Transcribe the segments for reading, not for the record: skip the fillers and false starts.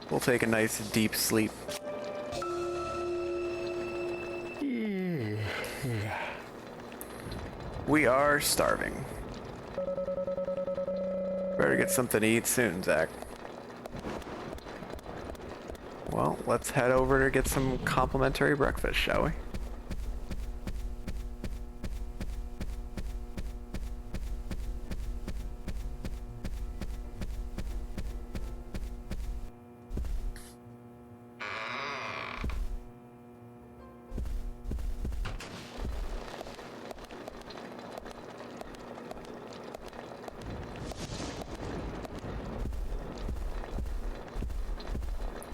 We'll take a nice deep sleep. We are starving. Better get something to eat soon, Zach. Well, let's head over to get some complimentary breakfast, shall we?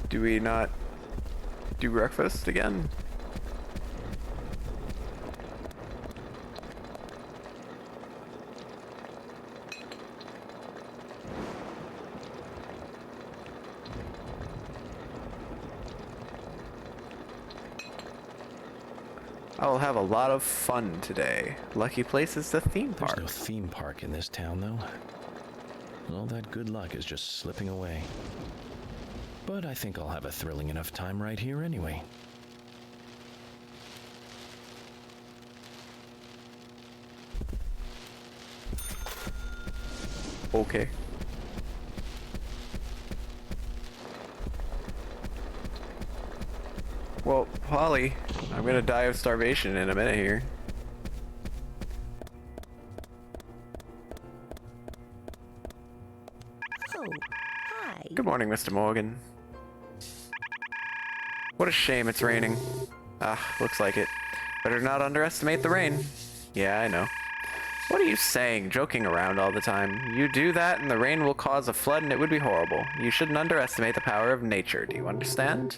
Do we not do breakfast again? I'll have a lot of fun today. Lucky place is the theme park. There's no theme park in this town, though. All that good luck is just slipping away. But I think I'll have a thrilling enough time right here anyway. Okay. Well, Polly, I'm gonna die of starvation in a minute here. Oh, hi. Good morning, Mr. Morgan. What a shame it's raining. Ah, looks like it. Better not underestimate the rain. Yeah, I know. What are you saying, joking around all the time? You do that and the rain will cause a flood and it would be horrible. You shouldn't underestimate the power of nature, do you understand?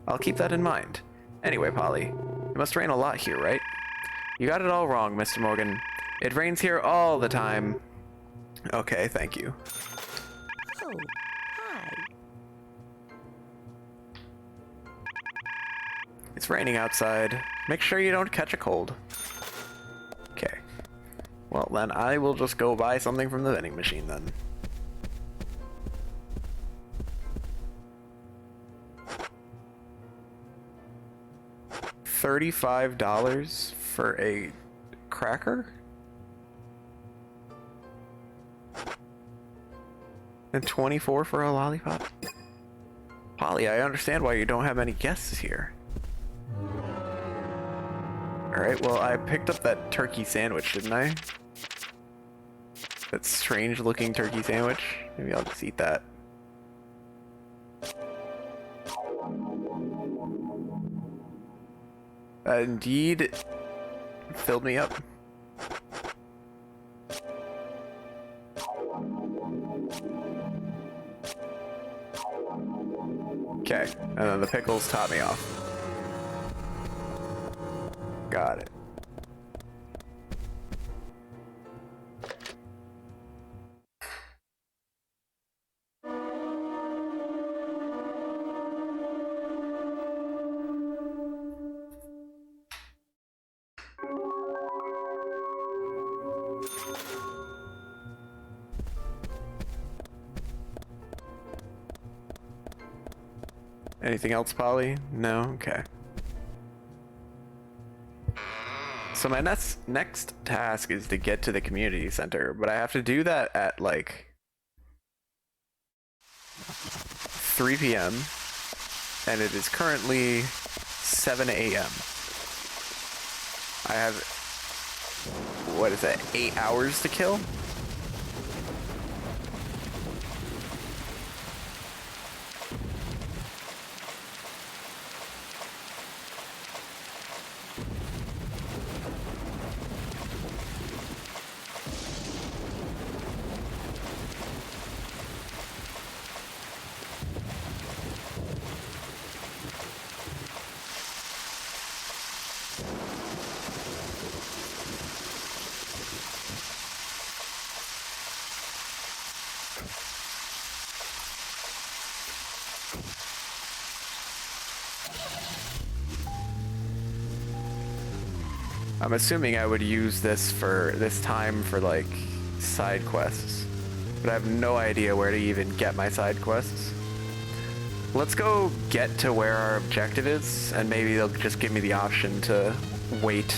I'll keep that in mind. Anyway, Polly, it must rain a lot here, right? You got it all wrong, Mr. Morgan. It rains here all the time. Okay, thank you. Oh, hi. It's raining outside. Make sure you don't catch a cold. Okay. Well, then I will just go buy something from the vending machine then. $35 for a cracker? And $24 for a lollipop? Polly, I understand why you don't have any guests here. Alright, well, I picked up that turkey sandwich, didn't I? That strange looking turkey sandwich. Maybe I'll just eat that. Indeed, filled me up. Okay, and then the pickles top me off. Got it. Anything else, Polly? No? Okay. So my next task is to get to the community center, but I have to do that at like 3 p.m. and it is currently 7 a.m. I have, what is that, 8 hours to kill? I'm assuming I would use this time for like side quests. But I have no idea where to even get my side quests. Let's go get to where our objective is, and maybe they'll just give me the option to wait.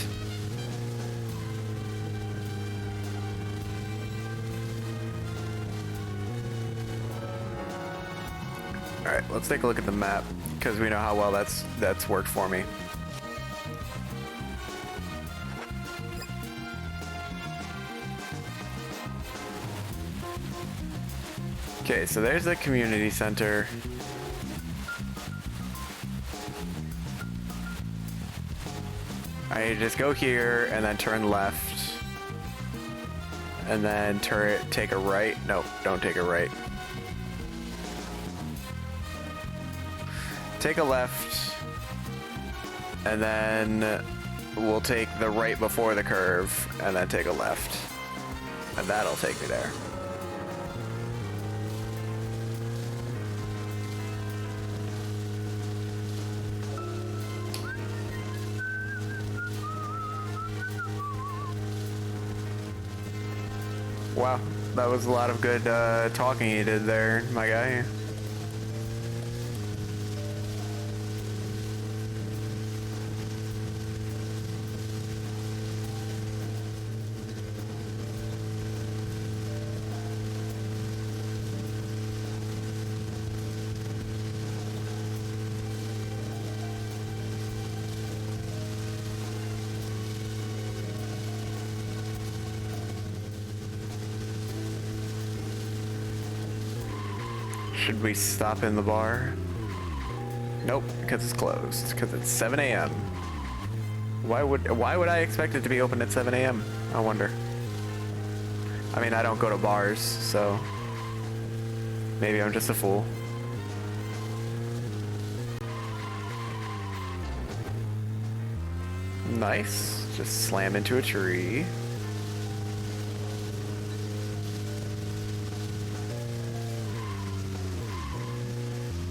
Alright, let's take a look at the map, because we know how well that's worked for me. Okay, so there's the community center. I just go here and then turn left. And then take a right. No, don't take a right. Take a left. And then we'll take the right before the curve and then take a left. And that'll take me there. Wow, that was a lot of good talking you did there, my guy. Should we stop in the bar? Nope, because it's closed. Because it's 7 a.m. Why would I expect it to be open at 7 a.m.? I wonder. I mean, I don't go to bars, so maybe I'm just a fool. Nice. Just slam into a tree.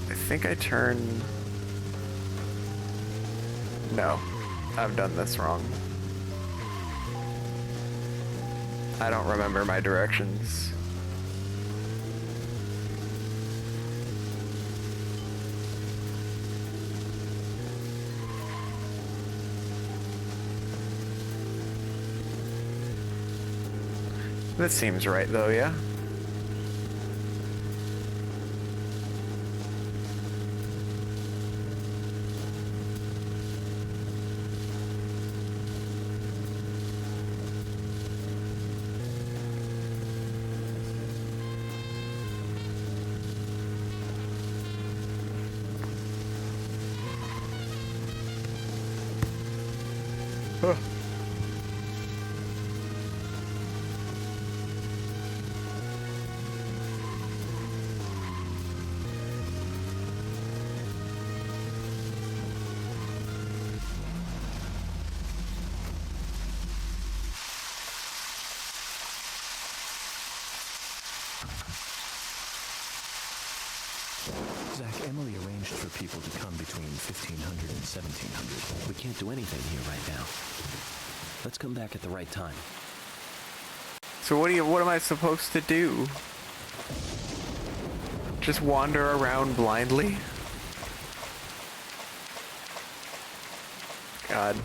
I think I turn... No, I've done this wrong. I don't remember my directions. This seems right though, yeah? Huh. Zach, Emily arranged for people to come between 1500 and 1700. We can't do anything here right now. Let's come back at the right time. So what am I supposed to do? Just wander around blindly? God,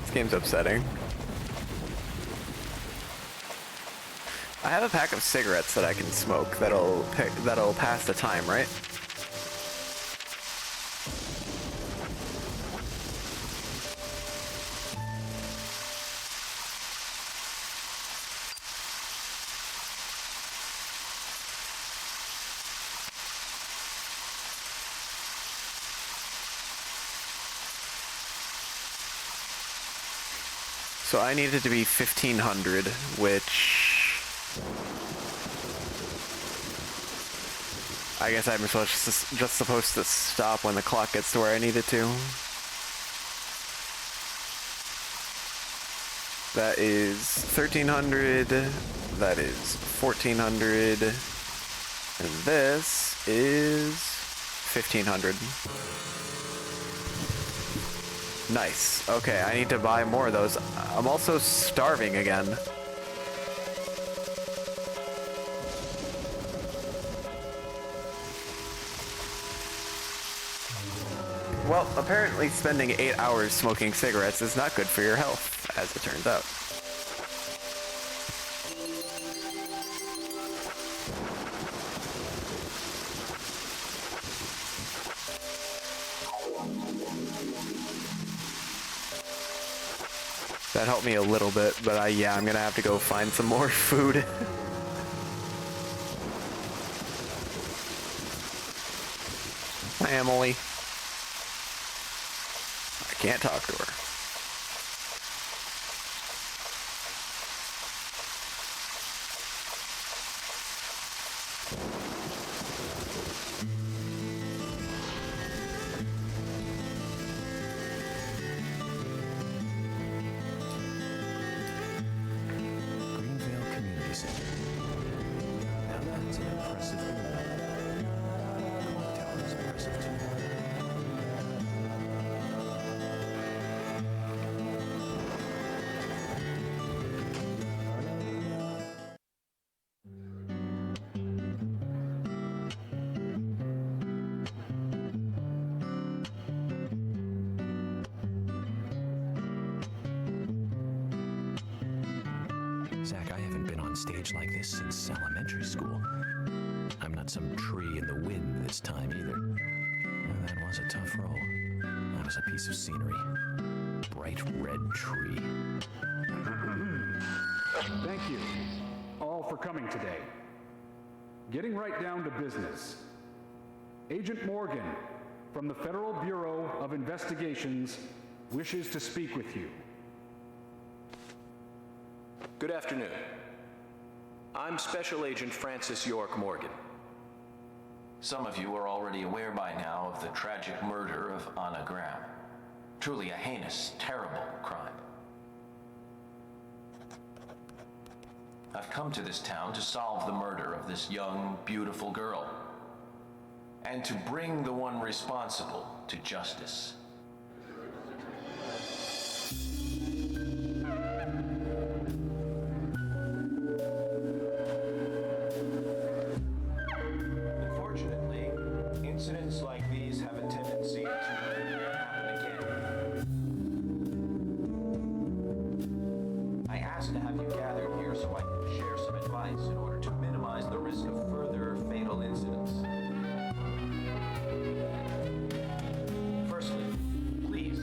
this game's upsetting. I have a pack of cigarettes that I can smoke that'll pass the time, right? So I needed to be 1500, which... I guess I'm just supposed to stop when the clock gets to where I need it to. That is 1300, that is 1400, and this is 1500. Nice. Okay, I need to buy more of those. I'm also starving again. Well, apparently spending 8 hours smoking cigarettes is not good for your health, as it turns out. That helped me a little bit, but yeah, I'm gonna have to go find some more food. Hi, Emily. I can't talk to her. Greenvale Community Center. Now that's an impressive building. Clock tower is impressive too. Zach, I haven't been on stage like this since elementary school. I'm not some tree in the wind this time either. Well, that was a tough role. That was a piece of scenery. Bright red tree. Thank you all for coming today. Getting right down to business. Agent Morgan from the Federal Bureau of Investigations wishes to speak with you. Good afternoon. I'm Special Agent Francis York Morgan. Some of you are already aware by now of the tragic murder of Anna Graham. Truly a heinous, terrible crime. I've come to this town to solve the murder of this young, beautiful girl, and to bring the one responsible to justice. Unfortunately, incidents like these have a tendency to happen again. I asked to have you gathered here so I can share some advice in order to minimize the risk of further fatal incidents. Firstly, please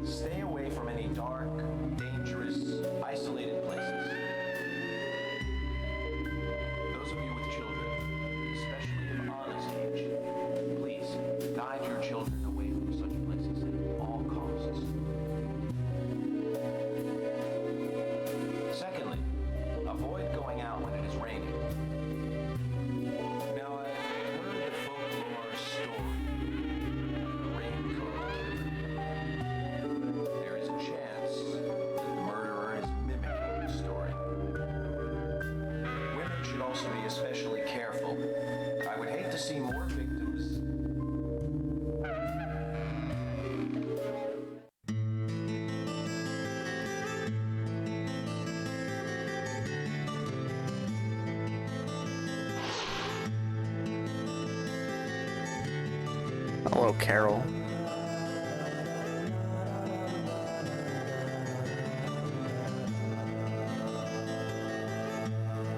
stay away from any dark, dangerous, isolated places. Those of you with children, especially of Anna's age, please guide your children away from such places at all costs. Secondly, avoid going out when it is raining. Now, I've heard the folklore story, the raincoat killer. There is a chance that the murderer is mimicking the story. Women should also be especially careful. I would hate to see more victims. Hello, Carol.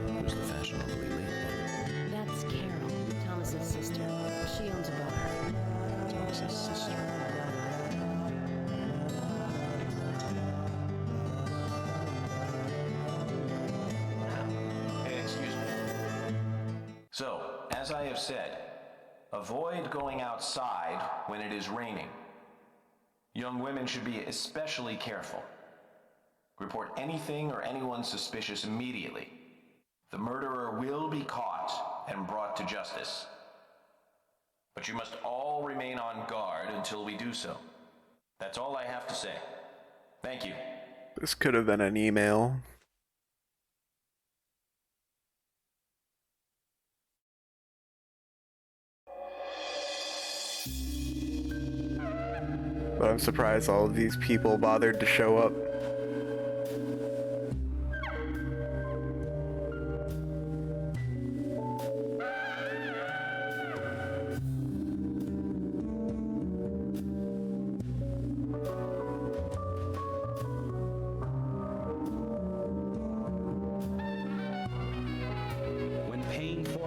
Who's the fashionably late one? That's Carol, Thomas's sister. She owns a bar. Thomas's sister. Excuse me. So, as I have said, avoid going outside when it is raining. Young women should be especially careful. Report anything or anyone suspicious immediately. The murderer will be caught and brought to justice. But you must all remain on guard until we do so. That's all I have to say. Thank you. This could have been an email. But I'm surprised all of these people bothered to show up.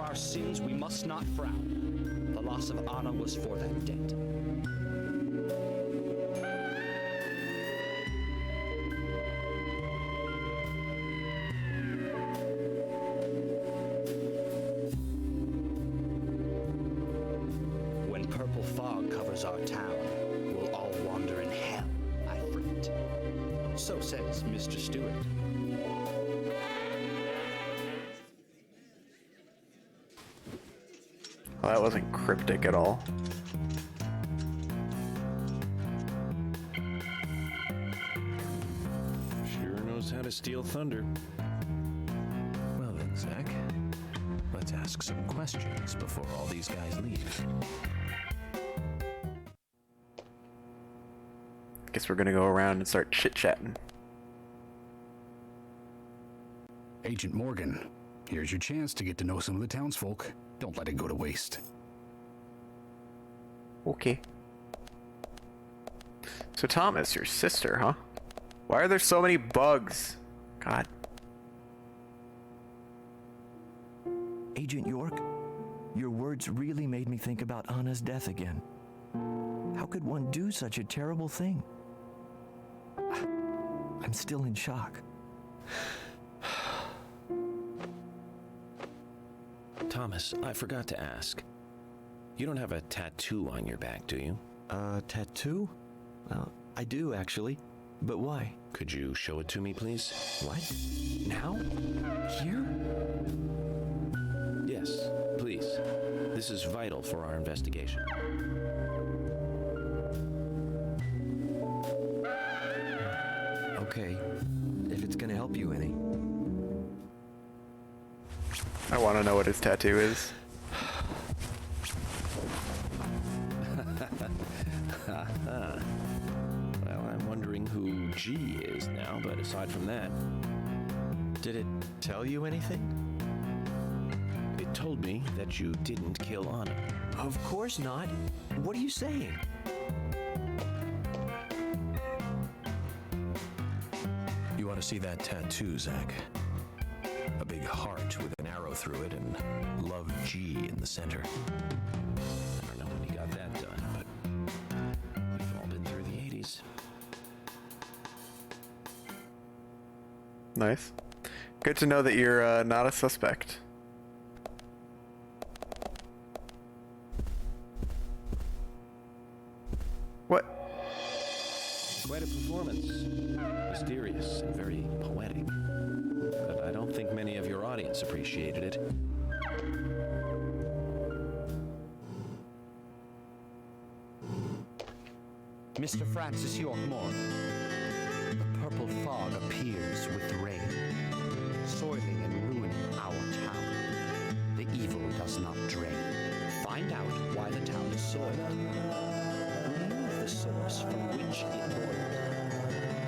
for our sins, we must not frown. The loss of honor was for that debt. When purple fog covers our town, we'll all wander in hell, I fret. So says Mr. Stewart. Well, that wasn't cryptic at all. Sure knows how to steal thunder. Well then, Zach, let's ask some questions before all these guys leave. Guess we're gonna go around and start chit-chatting. Agent Morgan, here's your chance to get to know some of the townsfolk. Don't let it go to waste. Okay. So Thomas, your sister, huh? Why are there so many bugs? God. Agent York, your words really made me think about Anna's death again. How could one do such a terrible thing? I'm still in shock. Thomas, I forgot to ask. You don't have a tattoo on your back, do you? Tattoo? Well, I do, actually. But why? Could you show it to me, please? What? Now? Here? Yes, please. This is vital for our investigation. Okay, if it's gonna help you any. I want to know what his tattoo is. Well, I'm wondering who G is now, but aside from that, Did it tell you anything? it told me that you didn't kill Anna. Of course not. What are you saying? You want to see that tattoo, Zach? A big heart with an arrow through it and Love G in the center. I don't know when he got that done, but we've all been through the 80s. Nice. Good to know that you're not a suspect. What? Quite a performance. Mysterious and very poetic. But I don't think many of your audience appreciated it. Mr. Francis York Morgan. The purple fog appears with the rain, soiling and ruining our town. The evil does not drain. Find out why the town is soiled. Remove the source from which it boiled.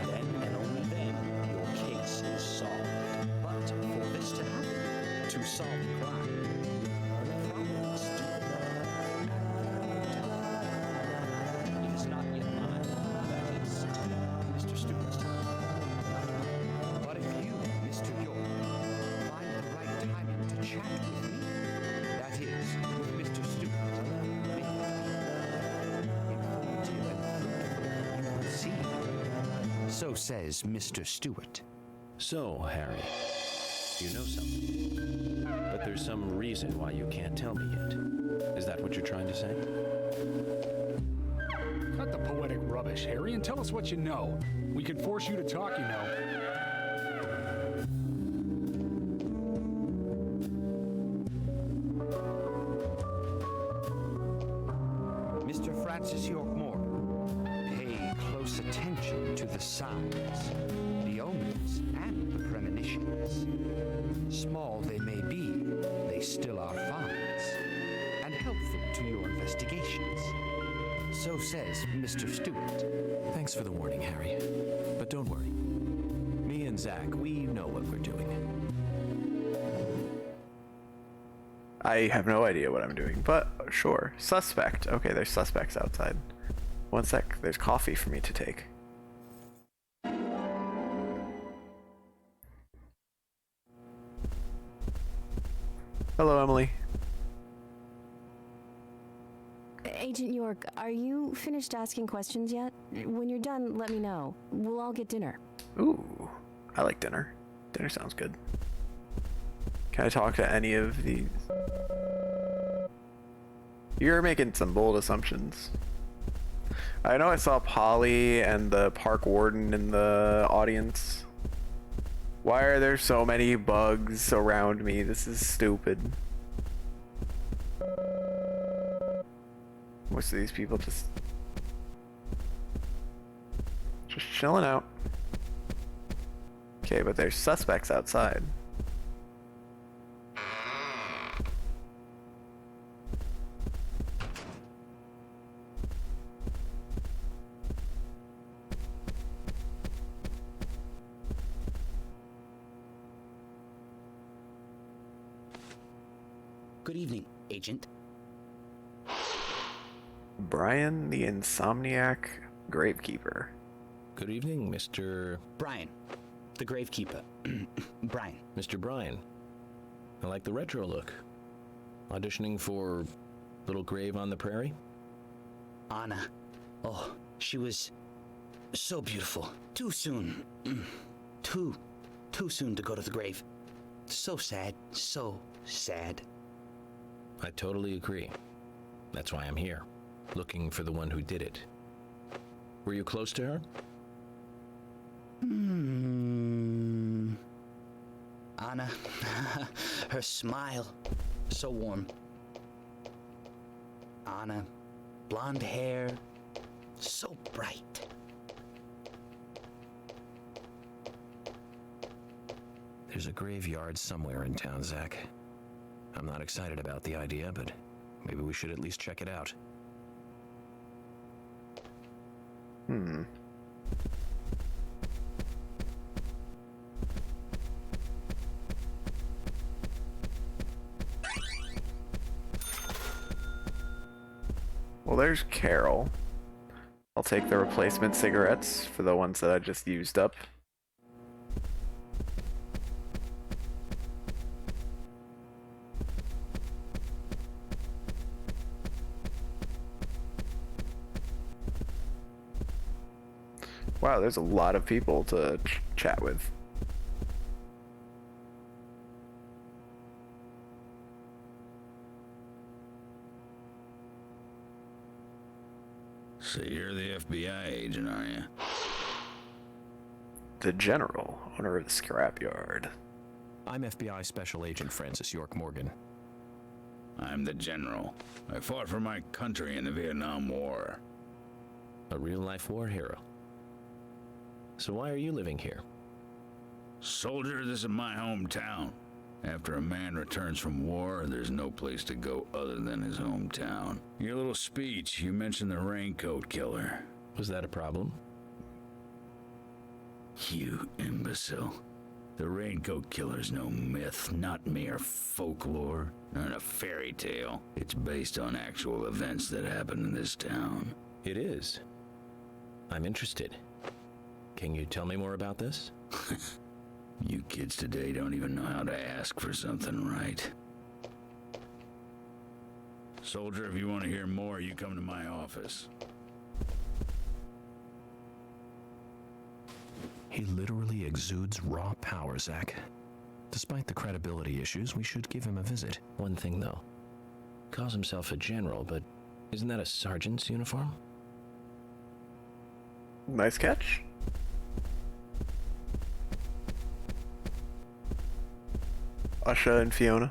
Then and only then your case is solved. But for this to happen, to solve the crime, the problem is stupid. It is not yet mine. That is Mr. Stewart's time. Not mine. But if you, Mr. York, find the right timing to chat with me, that is, with Mr. Stewart, may it be informative and fruitful, you will see. So says Mr. Stewart. So, Harry, you know something. But there's some reason why you can't tell me yet. Is that what you're trying to say? Cut the poetic rubbish, Harry, and tell us what you know. We could force you to talk, you know. Mr. Francis York Morgan, pay close attention to the signs, the omens, and the premonitions. Small they may be, they still are finds, and helpful to your investigations. So says Mr. Stewart. Thanks for the warning, Harry. But don't worry. Me and Zach, we know what we're doing. I have no idea what I'm doing, but sure. Suspect. Okay, there's suspects outside. One sec. There's coffee for me to take. Hello, Emily. Agent York, are you finished asking questions yet? When you're done, let me know. We'll all get dinner. Ooh, I like dinner. Dinner sounds good. Can I talk to any of these? You're making some bold assumptions. I know I saw Polly and the park warden in the audience. Why are there so many bugs around me? This is stupid. Most of these people just chilling out. Okay, but there's suspects outside. Good evening, Agent. Brian the Insomniac Gravekeeper. Good evening, Mr. Brian, the Gravekeeper. Brian. Mr. Brian. I like the retro look. Auditioning for Little Grave on the Prairie? Anna. Oh, she was so beautiful. Too soon. Too soon to go to the grave. So sad. So sad. I totally agree. That's why I'm here, looking for the one who did it. Were you close to her? Anna, her smile, so warm. Anna, blonde hair, so bright. There's a graveyard somewhere in town, Zach. I'm not excited about the idea, but maybe we should at least check it out. Well, there's Carol. I'll take the replacement cigarettes for the ones that I just used up. Wow, there's a lot of people to chat with. So you're the FBI agent, are you? The general, owner of the scrapyard. I'm FBI Special Agent Francis York Morgan. I'm the general. I fought for my country in the Vietnam War. A real-life war hero. So why are you living here? Soldier, this is my hometown. After a man returns from war, there's no place to go other than his hometown. Your little speech, you mentioned the raincoat killer. Was that a problem? You imbecile. The raincoat killer's no myth, not mere folklore, not a fairy tale. It's based on actual events that happened in this town. It is. I'm interested. Can you tell me more about this? You kids today don't even know how to ask for something right. Soldier, if you want to hear more, you come to my office. He literally exudes raw power, Zach. Despite the credibility issues, we should give him a visit. One thing, though. Calls himself a general, but isn't that a sergeant's uniform? Nice catch. Usha and Fiona.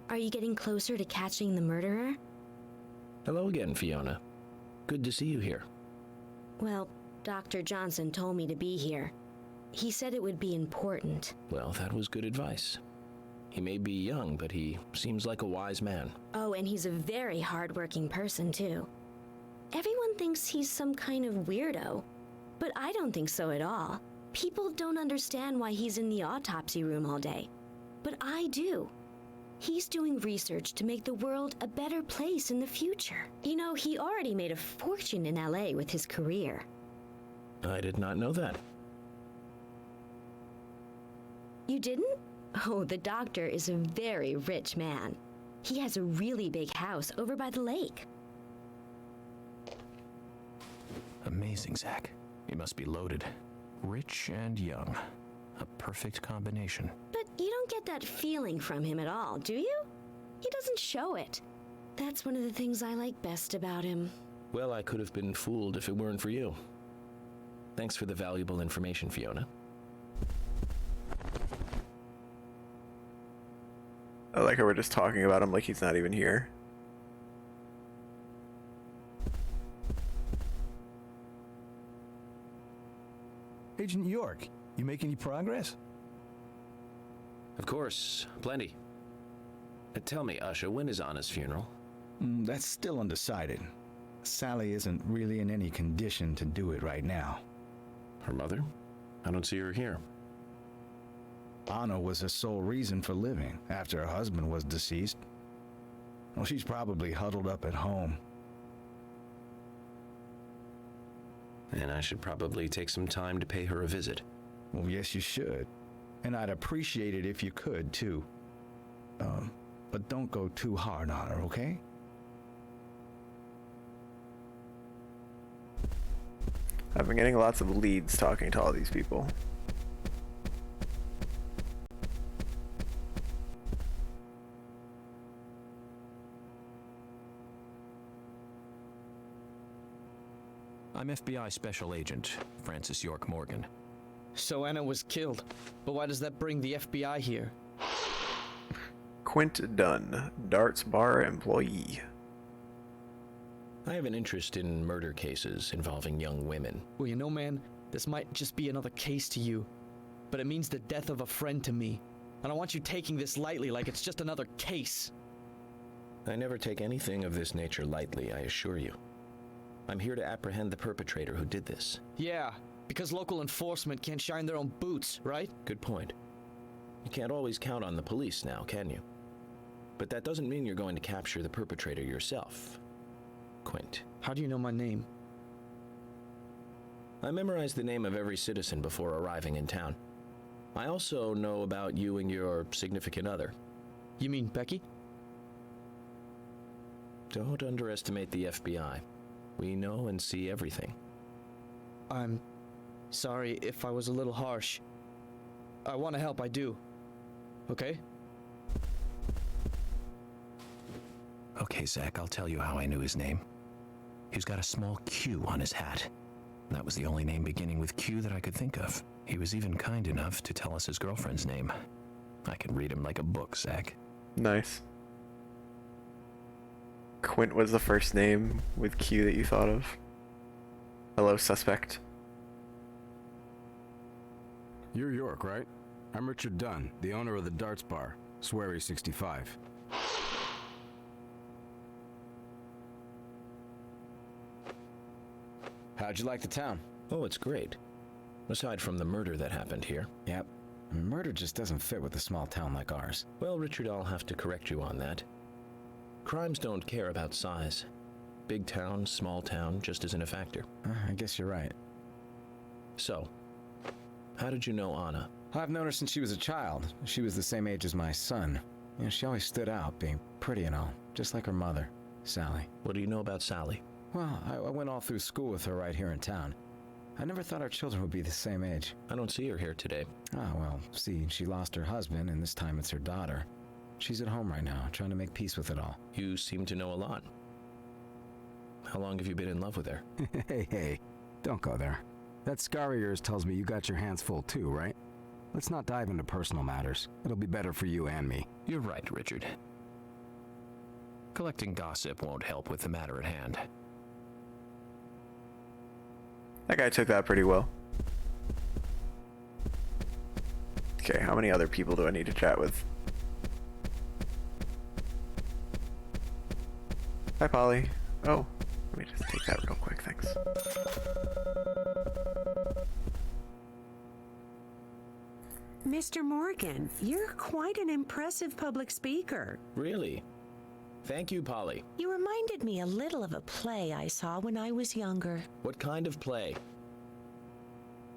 Are you getting closer to catching the murderer? Hello again, Fiona. Good to see you here. Well, Dr. Johnson told me to be here. He said it would be important. Well, that was good advice. He may be young, but he seems like a wise man. Oh, and he's a very hardworking person, too. Everyone thinks he's some kind of weirdo, but I don't think so at all. People don't understand why he's in the autopsy room all day, but I do. He's doing research to make the world a better place in the future. You know, he already made a fortune in LA with his career. I did not know that. You didn't? Oh, the doctor is a very rich man. He has a really big house over by the lake. Amazing, Zach. He must be loaded. Rich and young. A perfect combination. But you don't get that feeling from him at all, do you? He doesn't show it. That's one of the things I like best about him. Well, I could have been fooled if it weren't for you. Thanks for the valuable information, Fiona. I like how we're just talking about him like he's not even here. Agent York, you make any progress? Of course, plenty. Tell me, Usha, when is Anna's funeral? That's still undecided. Sally isn't really in any condition to do it right now. Her mother? I don't see her here. Anna was her sole reason for living after her husband was deceased. Well, she's probably huddled up at home. And I should probably take some time to pay her a visit. Well, yes, you should. And I'd appreciate it if you could, too. But don't go too hard on her, okay? I've been getting lots of leads talking to all these people. I'm FBI Special Agent Francis York Morgan. So Anna was killed, but why does that bring the FBI here? Quint Dunn, Darts Bar employee. I have an interest in murder cases involving young women. Well, you know, man, this might just be another case to you, but it means the death of a friend to me. I don't want you taking this lightly like it's just another case. I never take anything of this nature lightly, I assure you. I'm here to apprehend the perpetrator who did this. Yeah, because local enforcement can't shine their own boots, right? Good point. You can't always count on the police now, can you? But that doesn't mean you're going to capture the perpetrator yourself, Quint. How do you know my name? I memorized the name of every citizen before arriving in town. I also know about you and your significant other. You mean Becky? Don't underestimate the FBI. We know and see everything. I'm sorry if I was a little harsh. I want to help, I do. Okay? Okay, Zach, I'll tell you how I knew his name. He's got a small Q on his hat. That was the only name beginning with Q that I could think of. He was even kind enough to tell us his girlfriend's name. I can read him like a book, Zach. Nice. Quint was the first name with Q that you thought of. Hello, suspect. You're York, right? I'm Richard Dunn, the owner of the Darts Bar, Swery 65. How'd you like the town? Oh, it's great. Aside from the murder that happened here. Yep. Murder just doesn't fit with a small town like ours. Well, Richard, I'll have to correct you on that. Crimes don't care about size. Big town, small town, just isn't a factor. I guess you're right. So, how did you know Anna? I've known her since she was a child. She was the same age as my son. You know, she always stood out, being pretty and all, just like her mother, Sally. What do you know about Sally? Well, I went all through school with her right here in town. I never thought our children would be the same age. I don't see her here today. Ah, well, see, she lost her husband, and this time it's her daughter. She's at home right now, trying to make peace with it all. You seem to know a lot. How long have you been in love with her? Hey, don't go there. That scar of yours tells me you got your hands full too, right? Let's not dive into personal matters. It'll be better for you and me. You're right, Richard. Collecting gossip won't help with the matter at hand. That guy took that pretty well. Okay, how many other people do I need to chat with? Hi, Polly. Oh, let me just take that real quick, thanks. Mr. Morgan, you're quite an impressive public speaker. Really? Thank you, Polly. You reminded me a little of a play I saw when I was younger. What kind of play?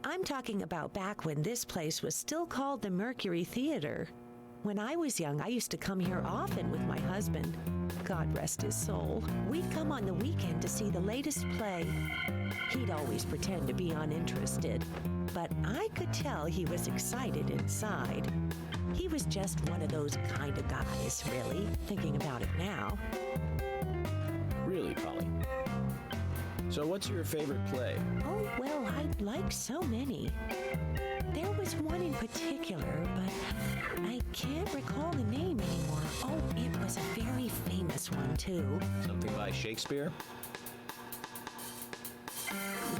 I'm talking about back when this place was still called the Mercury Theater. When I was young, I used to come here often with my husband. God rest his soul. We'd come on the weekend to see the latest play. He'd always pretend to be uninterested, but I could tell he was excited inside. He was just one of those kind of guys, really, thinking about it now. Really, Polly? So what's your favorite play? Oh, well, I like so many. There was one in particular, but I can't recall the name anymore. Oh, it was a very famous one, too. Something by Shakespeare?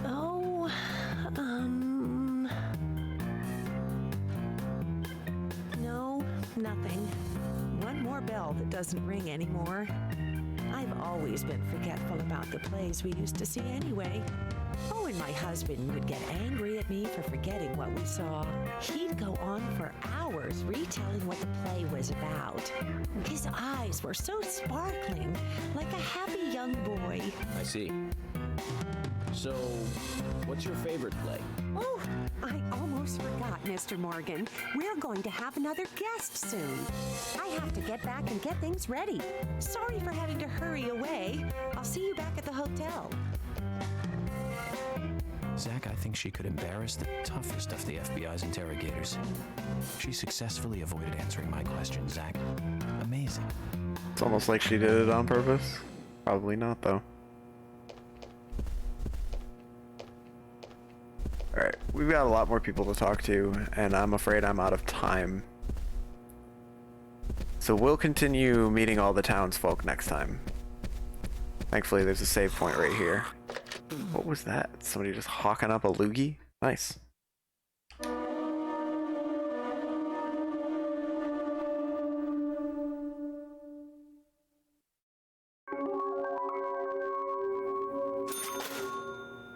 Oh, no, nothing. One more bell that doesn't ring anymore. I've always been forgetful about the plays we used to see anyway. Oh, and my husband would get angry at me for forgetting what we saw. He'd go on for hours retelling what the play was about. His eyes were so sparkling, like a happy young boy. I see. So, what's your favorite play? Oh, I almost forgot, Mr. Morgan. We're going to have another guest soon. I have to get back and get things ready. Sorry for having to hurry away. I'll see you back at the hotel. Zach, I think she could embarrass the toughest of the FBI's interrogators. She successfully avoided answering my question, Zach. Amazing. It's almost like she did it on purpose. Probably not, though. Alright, we've got a lot more people to talk to, and I'm afraid I'm out of time. So we'll continue meeting all the townsfolk next time. Thankfully, there's a save point right here. What was that? Somebody just hawking up a loogie? Nice.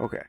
Okay.